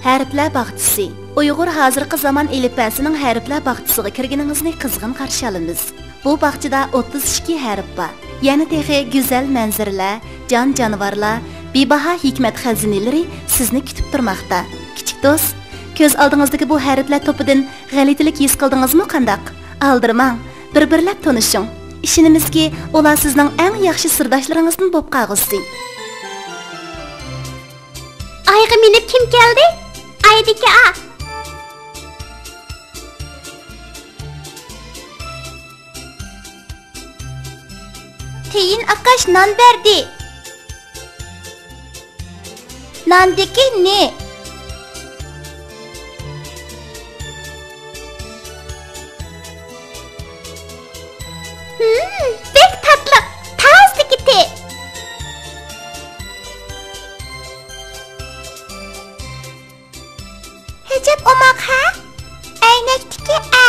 Harflar bog'chisi. Uyg'ur hozirgi zamon elifbasining harflar bog'chisiga kirganingizni qizg'in qarshi olamiz. Bu bog'chada 32 harf bor. Yana texi go'zal manzaralar, jon-jonivorlar, bebaho hikmat xazinalari sizni kutib turmoqda. Kichik do'st, ko'z oldingizdagi bu harflar to'pidan g'alatilik his qildingizmi qandaq? Aldirmang, bir-birlab tanishing. Ishonimizki, ular sizning eng yaxshi sirdoshlaringizdan bo'lib qolg'usi. Ayga minib kim keldi? Aydiki a. Teyin akash non berdi. Nondiki ne? Bek tatlı. Tazdiki te. Hecep omak ha? Aynaktiki a.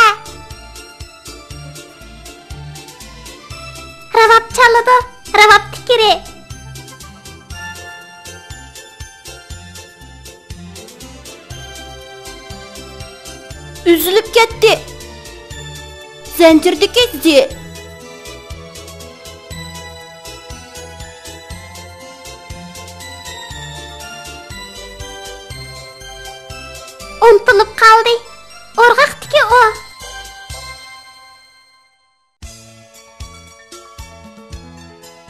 Ravap çalıdı. Ravap tikiri. Üzülüp gitti. Zincirdeki zi. Untulup kaldı. Orgaktiki o.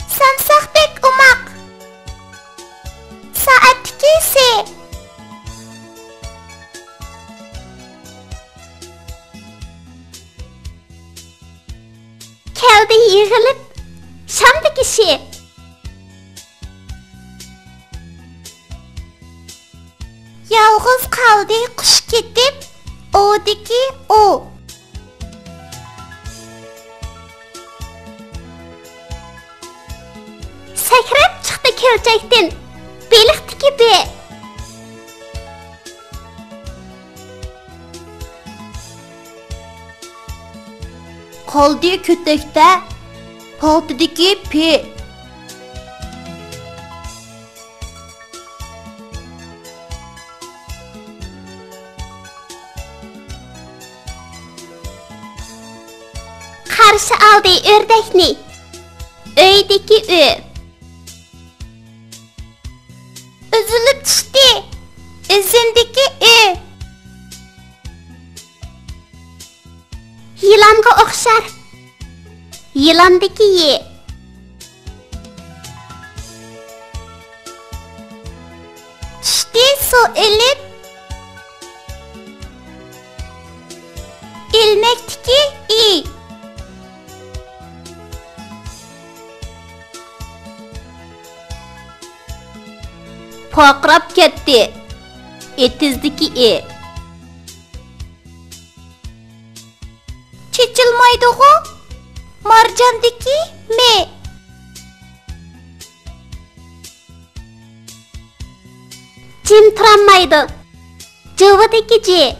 Samsakbek umak. Saattiki si. Keldi yığılıp. Şamdaki şey. Yalğız kaldı kuş ketip. O'diki o. Sakrab çıktı kelcekten. Beliktiki be. Kaldı kütekte. Paltıdaki pi. Karşı aldı ördekni. Öydeki ö. Üzülüp düştü. Üzündeki ü. Yılanğa okşar. Yılandaki ye. Düştü su elip. İlmekteki i. Pokrap ketdi. Etizdeki e. Çeçilmaydı o. Marjandaki me. Cim turanmaydı. Cıvıdaki c.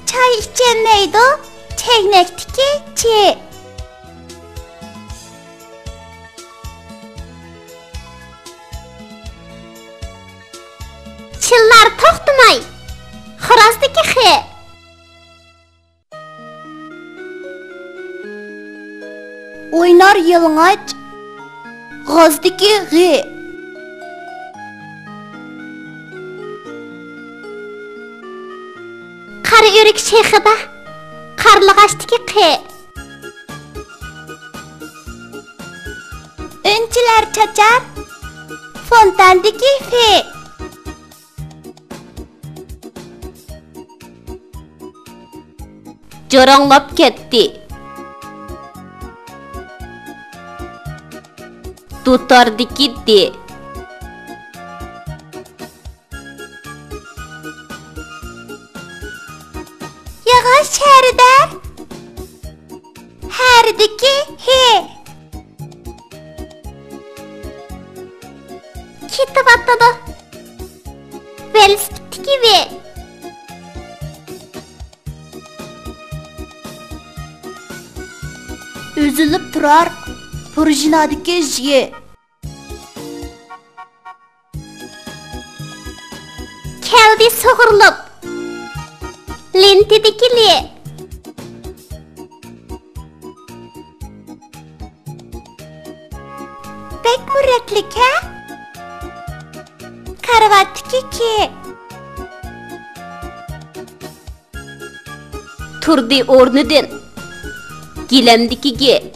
Çay içen neydi? Çeynekteki c. Çıllar toxtumay. Xırazdaki xe. Oynar yılıngaç. G'azdaki g. Qarı yörük şeyxida. Qarlıqaşdaki xe. Önçiler çaçar. Fontandaki fe. Joranglap ketdi. Tutardiki de. Yağış herder. Herdiki he. Ketib atladı. Velosipediki ve. Üzülüp turar Purjinadiki J. Keldi sug'urlib. Lentidiki L. Bek muratlik ha? Karavattiki K. Turdi o'rnidan. Gilamdiki G.